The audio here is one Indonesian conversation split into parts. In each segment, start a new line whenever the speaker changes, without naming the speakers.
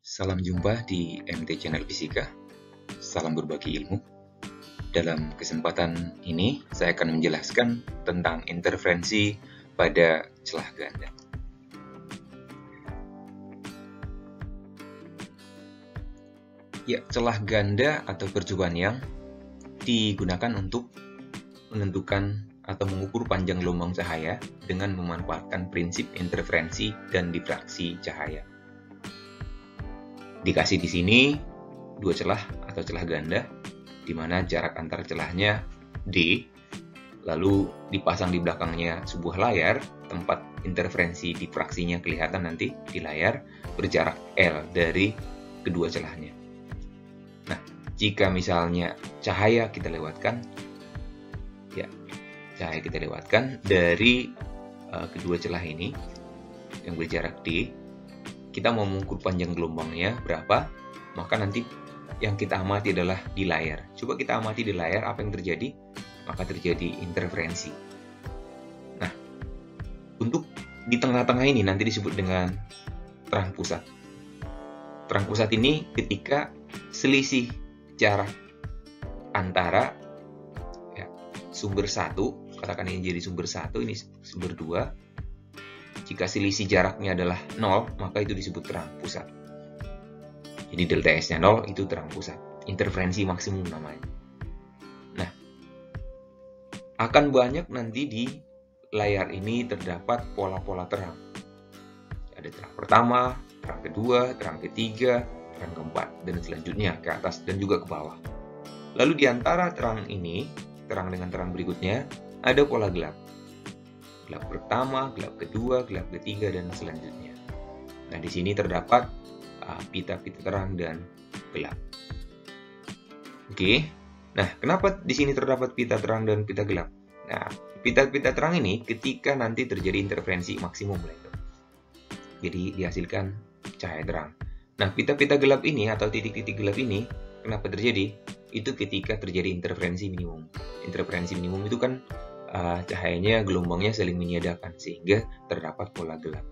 Salam jumpa di MT Channel Fisika. Salam berbagi ilmu. Dalam kesempatan ini, saya akan menjelaskan tentang interferensi pada celah ganda. Ya, celah ganda atau percobaan yang digunakan untuk menentukan atau mengukur panjang gelombang cahaya dengan memanfaatkan prinsip interferensi dan difraksi cahaya. Dikasih di sini dua celah atau celah ganda, di mana jarak antar celahnya D, lalu dipasang di belakangnya sebuah layar, tempat interferensi difraksinya kelihatan nanti di layar, berjarak L dari kedua celahnya. Nah, jika misalnya cahaya kita lewatkan, dari kedua celah ini yang berjarak D, kita mau mengukur panjang gelombangnya berapa, maka nanti yang kita amati adalah di layar. Coba kita amati di layar apa yang terjadi, maka terjadi interferensi. Nah, untuk di tengah-tengah ini nanti disebut dengan terang pusat. Terang pusat ini ketika selisih jarak antara sumber 1, katakan ini jadi sumber 1, ini sumber 2. Jika selisih jaraknya adalah 0, maka itu disebut terang pusat. Jadi delta S-nya 0, itu terang pusat. Interferensi maksimum namanya. Nah, akan banyak nanti di layar ini terdapat pola-pola terang. Ada terang pertama, terang kedua, terang ketiga, terang keempat, dan selanjutnya ke atas dan juga ke bawah. Lalu di antara terang ini, terang dengan terang berikutnya, ada pola gelap. Gelap pertama, gelap kedua, gelap ketiga, dan selanjutnya. Nah, di sini terdapat pita-pita terang dan gelap. Oke. Nah, kenapa di sini terdapat pita terang dan pita gelap? Nah, pita-pita terang ini ketika nanti terjadi interferensi maksimum. Jadi dihasilkan cahaya terang. Nah, pita-pita gelap ini atau titik-titik gelap ini, kenapa terjadi? Itu ketika terjadi interferensi minimum. Interferensi minimum itu kan cahayanya, gelombangnya saling menyediakan sehingga terdapat pola gelap.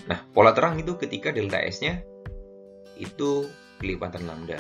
Nah, pola terang itu ketika delta S-nya itu kelipatan lambda.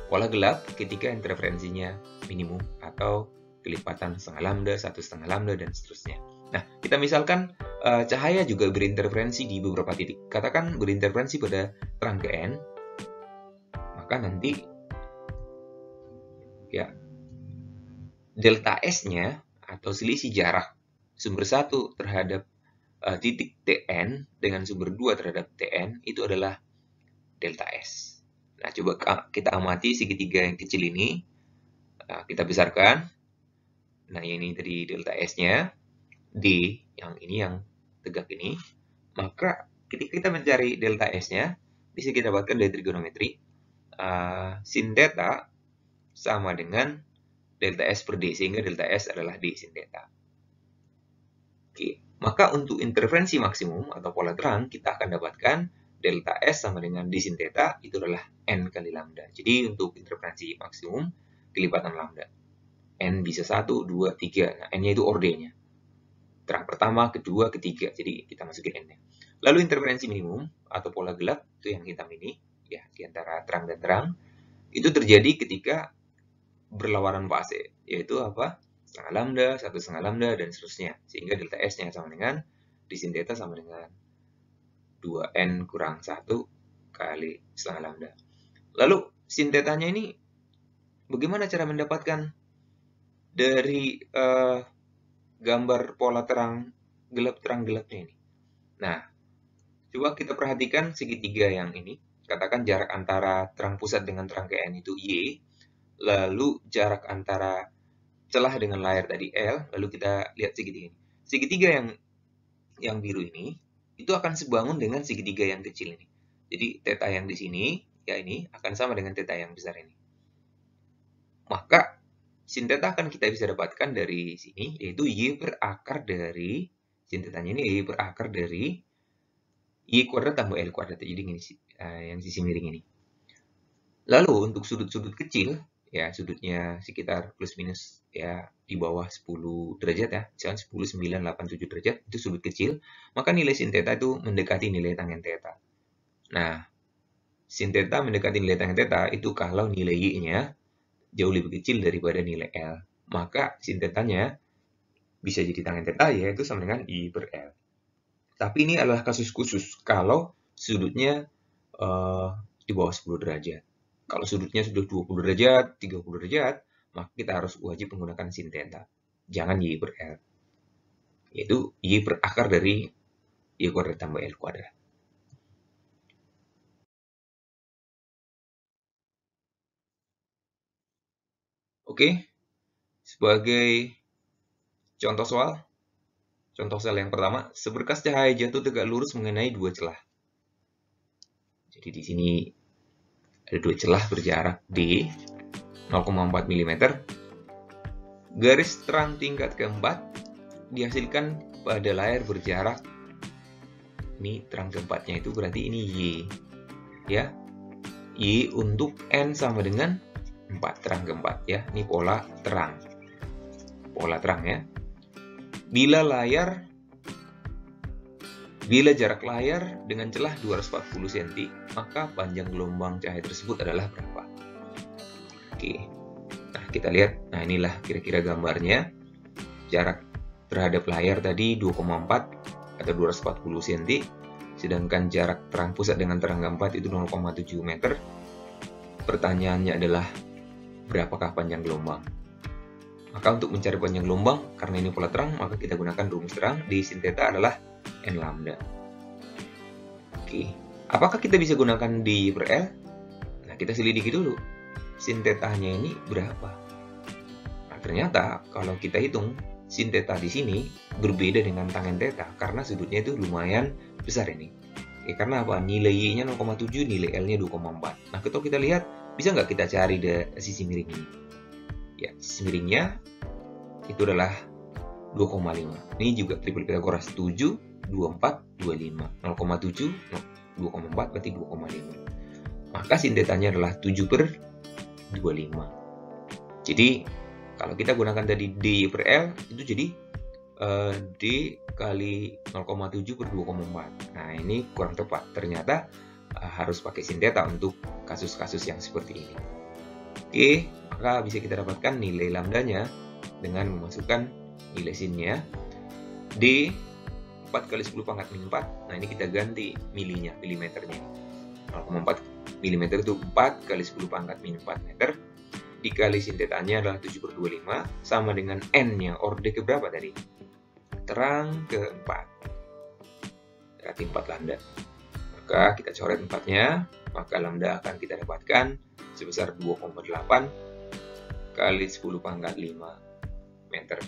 Pola gelap ketika interferensinya minimum atau kelipatan setengah lambda, 1/2 lambda, dan seterusnya. Nah, kita misalkan cahaya juga berinterferensi di beberapa titik. Katakan berinterferensi pada terang ke N, maka nanti delta S-nya atau selisih jarak sumber 1 terhadap titik Tn dengan sumber 2 terhadap Tn itu adalah delta S. Nah, coba kita amati segitiga yang kecil ini. Nah, kita besarkan. Nah, ini tadi delta S-nya. D, yang ini yang tegak ini. Maka ketika kita mencari delta S-nya, bisa kita dapatkan dari trigonometri. Sin theta sama dengan delta S per D, sehingga delta S adalah D sin theta. Oke, maka untuk interferensi maksimum atau pola terang, kita akan dapatkan delta S sama dengan D sin theta, itu adalah N kali lambda. Jadi untuk interferensi maksimum, kelipatan lambda. N bisa 1, 2, 3. Nah, N-nya itu ordenya. Terang pertama, kedua, ketiga. Jadi kita masukin N-nya. Lalu interferensi minimum atau pola gelap, itu yang hitam ini, ya, di antara terang dan terang, itu terjadi ketika berlawanan fase, yaitu apa? Setengah lambda, 1/2 lambda, dan seterusnya. Sehingga delta S-nya sama dengan D sin theta sama dengan 2N kurang 1 kali setengah lambda. Lalu sin theta-nya ini bagaimana cara mendapatkan dari gambar pola terang gelapnya ini? Nah, coba kita perhatikan segitiga yang ini. Katakan jarak antara terang pusat dengan terang ke N itu Y. Lalu jarak antara celah dengan layar tadi L, lalu kita lihat segitiga ini. Segitiga yang biru ini, itu akan sebangun dengan segitiga yang kecil ini. Jadi, theta yang di sini, ya ini, akan sama dengan theta yang besar ini. Maka, sin theta akan kita bisa dapatkan dari sini, yaitu Y berakar dari, sin theta-nya ini Y berakar dari Y kuadrat tambah L kuadrat. Jadi ini, yang sisi miring ini. Lalu, untuk sudut-sudut kecil, ya sudutnya sekitar plus minus ya di bawah 10 derajat ya, misalkan 10, 9, 8, 7 derajat, itu sudut kecil, maka nilai sin theta itu mendekati nilai tangen theta. Nah, sin theta mendekati nilai tan theta itu kalau nilai Y-nya jauh lebih kecil daripada nilai L. Maka sin theta-nya bisa jadi tan theta yaitu sama dengan Y per L. Tapi ini adalah kasus khusus kalau sudutnya di bawah 10 derajat. Kalau sudutnya sudah 20 derajat, 30 derajat, maka kita harus wajib menggunakan sin theta. Jangan Y per L. Yaitu Y per akar dari Y kuadrat tambah L kuadrat. Oke, sebagai contoh soal yang pertama, seberkas cahaya jatuh tegak lurus mengenai dua celah. Jadi di sini ada dua celah berjarak D 0,4 mm. Garis terang tingkat keempat dihasilkan pada layar berjarak. Ini terang keempatnya itu berarti ini Y. Ya, Y untuk N sama dengan 4 terang keempat ya. Ini pola terang. Pola terang ya. Bila jarak layar dengan celah 240 cm, maka panjang gelombang cahaya tersebut adalah berapa? Oke. Nah, kita lihat. Nah, inilah kira-kira gambarnya. Jarak terhadap layar tadi 2,4 atau 240 cm. Sedangkan jarak terang pusat dengan terang keempat itu 0,7 meter. Pertanyaannya adalah berapakah panjang gelombang? Maka untuk mencari panjang gelombang, karena ini pola terang, maka kita gunakan rumus terang. Di sin theta adalah N lambda. Oke, apakah kita bisa gunakan D per L? Nah, kita selidiki dulu. Sin theta-nya ini berapa? Nah, ternyata kalau kita hitung, sin theta di sini berbeda dengan tan theta karena sudutnya itu lumayan besar ini. Karena apa? Nilai Y-nya 0,7, nilai L-nya 2,4. Nah, kalau kita lihat, bisa nggak kita cari sisi miring ini? Ya, sisi miringnya itu adalah 2,5. Ini juga triple Pythagoras 7, 24, 25. 0,7, 2,4 berarti 2,5. Maka sin theta-nya adalah 7 per 25. Jadi, kalau kita gunakan tadi D per L, itu jadi D kali 0,7 per 2,4. Nah, ini kurang tepat. Ternyata harus pakai sin theta untuk kasus-kasus yang seperti ini. Oke, maka bisa kita dapatkan nilai lambdanya dengan memasukkan nilai sinnya. D 4 kali 10 pangkat min 4. Nah, ini kita ganti milimeternya. 0,4 mm itu 4 kali 10 pangkat min 4 meter. Dikali sin theta-nya adalah 7 per 25. Sama dengan N-nya, orde ke berapa tadi? Terang ke 4. Berarti 4 lambda. Maka kita coret 4-nya. Maka lambda akan kita dapatkan sebesar 2,8 kali 10 pangkat 5 meter.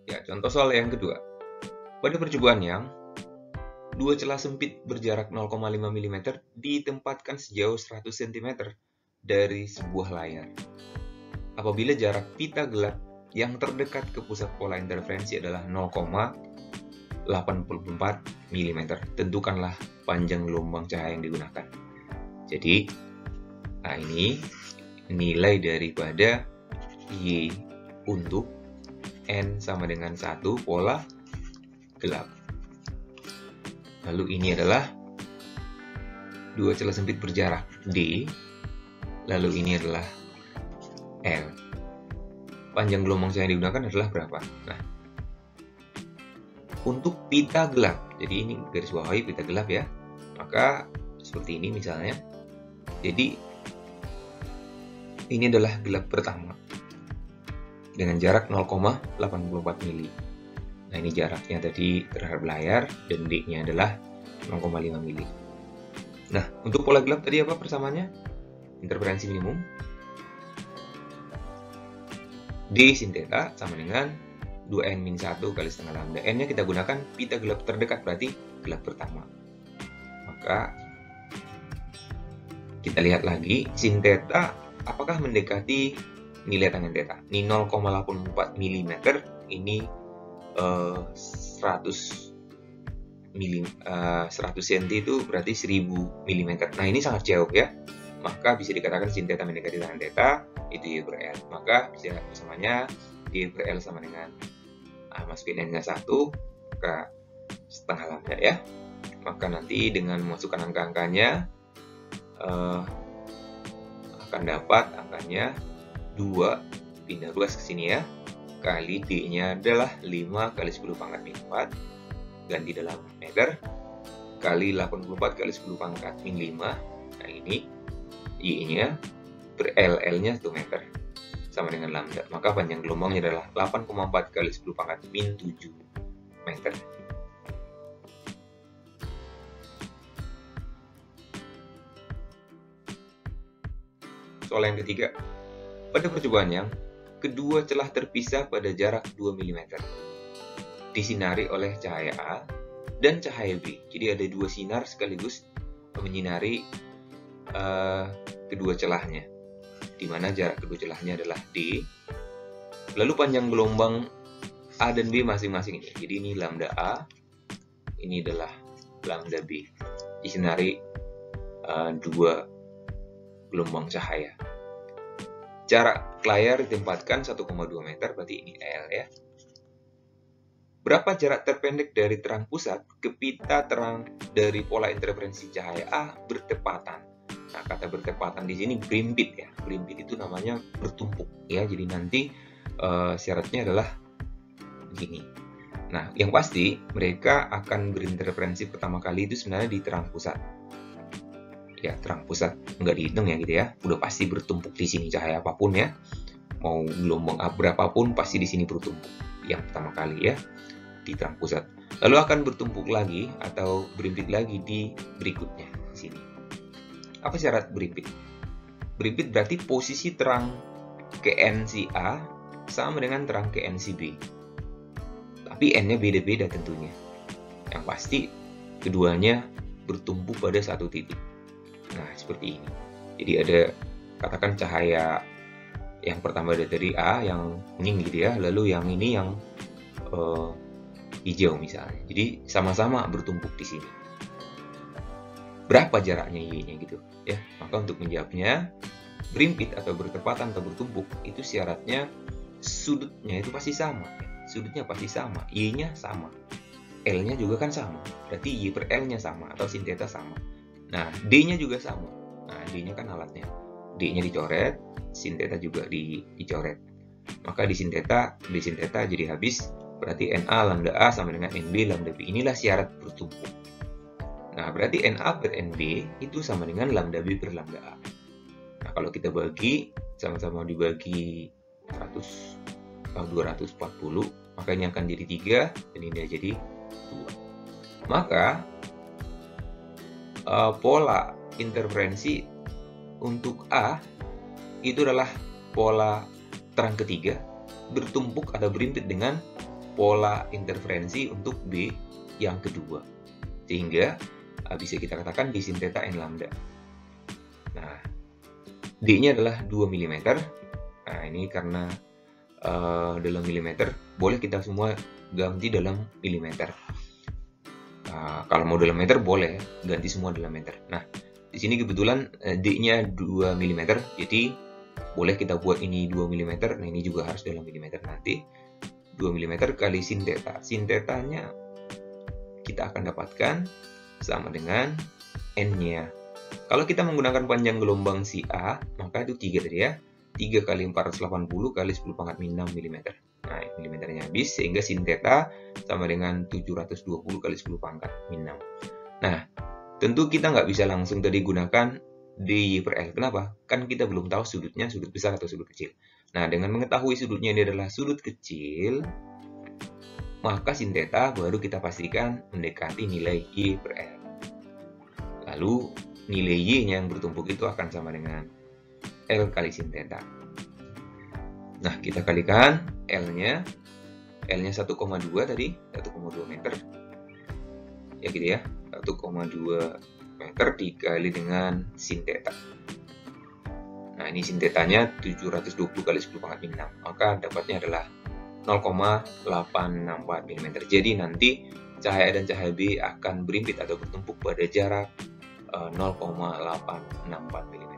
Ya, contoh soal yang kedua. Pada percobaan yang dua celah sempit berjarak 0,5 mm ditempatkan sejauh 100 cm dari sebuah layar. Apabila jarak pita gelap yang terdekat ke pusat pola interferensi adalah 0,84 mm, tentukanlah panjang gelombang cahaya yang digunakan. Jadi, ini nilai daripada Y untuk N sama dengan 1 pola gelap. Lalu ini adalah dua celah sempit berjarak D. Lalu ini adalah L. Panjang gelombang cahaya yang digunakan adalah berapa? Nah, untuk pita gelap, jadi ini garis bawahi pita gelap ya. Maka seperti ini misalnya. Jadi ini adalah gelap pertama dengan jarak 0,84 mili. Nah, ini jaraknya tadi terhadap layar dan D-nya adalah 0,5 mili. Nah, untuk pola gelap tadi apa persamaannya? Interferensi minimum D sin theta sama dengan 2n-1 kali setengah lambda. N-nya kita gunakan pita gelap terdekat, berarti gelap pertama. Maka kita lihat lagi sin theta apakah mendekati nilai tangen theta. Ini 0,84 mm, ini 100 cm itu berarti 1000 mm. Nah, ini sangat jauh ya. Maka bisa dikatakan sin theta mendekati tangen theta itu Y per L. Maka bisa persamanya Y per L sama dengan masukin N-nya 1 ke setengah lambda ya. Maka nanti dengan memasukkan angka-angkanya akan dapat angkanya 2 pindah ruas ke sini ya, kali D-nya adalah 5 kali 10 pangkat min 4 ganti dalam meter kali 84 kali 10 pangkat min 5. Nah, ini Y-nya per L-nya 1 meter sama dengan lambda. Maka panjang gelombangnya adalah 8,4 kali 10 pangkat min 7 meter. Soal yang ketiga, pada percobaan yang kedua celah terpisah pada jarak 2 mm disinari oleh cahaya A dan cahaya B. Jadi ada dua sinar sekaligus menyinari kedua celahnya, di mana jarak kedua celahnya adalah D. Lalu panjang gelombang A dan B masing-masing ini. Jadi ini lambda A, ini adalah lambda B. Disinari dua gelombang cahaya. Jarak layar ditempatkan 1,2 meter, berarti ini L ya. Berapa jarak terpendek dari terang pusat ke pita terang dari pola interferensi cahaya A bertepatan? Nah, kata bertepatan di sini berimpit ya. Berimpit itu namanya bertumpuk ya. Jadi nanti syaratnya adalah begini. Nah, yang pasti mereka akan berinterferensi pertama kali itu sebenarnya di terang pusat. Ya, terang pusat nggak dihitung ya gitu ya. Udah pasti bertumpuk di sini cahaya apapun ya. Mau gelombang berapapun pasti di sini bertumpuk. Yang pertama kali ya di terang pusat. Lalu akan bertumpuk lagi atau berimpit lagi di berikutnya di sini. Apa syarat berimpit? Berimpit berarti posisi terang ke N si A sama dengan terang ke N si B. Tapi N-nya beda-beda tentunya. Yang pasti keduanya bertumpu pada satu titik. Nah, seperti ini. Jadi ada katakan cahaya yang pertama dari A yang kuning gitu ya, lalu yang ini yang hijau misalnya. Jadi sama-sama bertumpuk di sini. Berapa jaraknya Y-nya gitu ya. Maka untuk menjawabnya berimpit atau bertepatan atau bertumpuk itu syaratnya sudutnya itu pasti sama. Sudutnya pasti sama, Y-nya sama. L-nya juga kan sama. Berarti Y per L-nya sama atau sin theta sama. Nah, D-nya juga sama. Nah, D-nya kan alatnya. D-nya dicoret, sin theta juga dicoret. Maka di sin theta jadi habis. Berarti NA lambda A sama dengan NB lambda B. Inilah syarat bertumpuk. Nah, berarti NA per NB itu sama dengan lambda B per lambda A. Nah, kalau kita bagi, sama-sama dibagi 240, maka ini akan jadi 3, dan ini jadi 2. Maka pola interferensi untuk A itu adalah pola terang ketiga bertumpuk atau berimpit dengan pola interferensi untuk B yang kedua, sehingga bisa kita katakan di sin theta n lambda. Nah, D-nya adalah 2 mm. Nah, ini karena dalam milimeter, boleh kita semua ganti dalam milimeter. Kalau mau dalam meter boleh ganti semua dalam meter. Nah, di sini kebetulan D-nya 2 mm, jadi boleh kita buat ini 2 mm. Nah, ini juga harus dalam milimeter nanti. 2 mm kali sin theta. Sin theta-nya kita akan dapatkan sama dengan N-nya. Kalau kita menggunakan panjang gelombang si A, maka itu 3 tadi ya. 3 kali 480 kali 10 pangkat min 6 mm. Nah, milimeternya habis, sehingga sin theta sama dengan 720 kali 10 pangkat min 6. Nah, tentu kita nggak bisa langsung tadi gunakan DY per L. Kenapa? Kan kita belum tahu sudutnya, sudut besar atau sudut kecil. Nah, dengan mengetahui sudutnya ini adalah sudut kecil, maka sin theta baru kita pastikan mendekati nilai Y per L. Lalu, nilai Y-nya yang bertumpuk itu akan sama dengan L kali sin theta. Nah, kita kalikan L-nya 1,2 tadi, 1,2 meter. Ya gitu ya, 1,2 meter dikali dengan sin theta. Nah, ini sin tetanya 720 kali 10 pangkat min 6, maka dapatnya adalah 0,864 mm. Jadi nanti cahaya A dan cahaya B akan berimpit atau bertumpuk pada jarak 0,864 mm.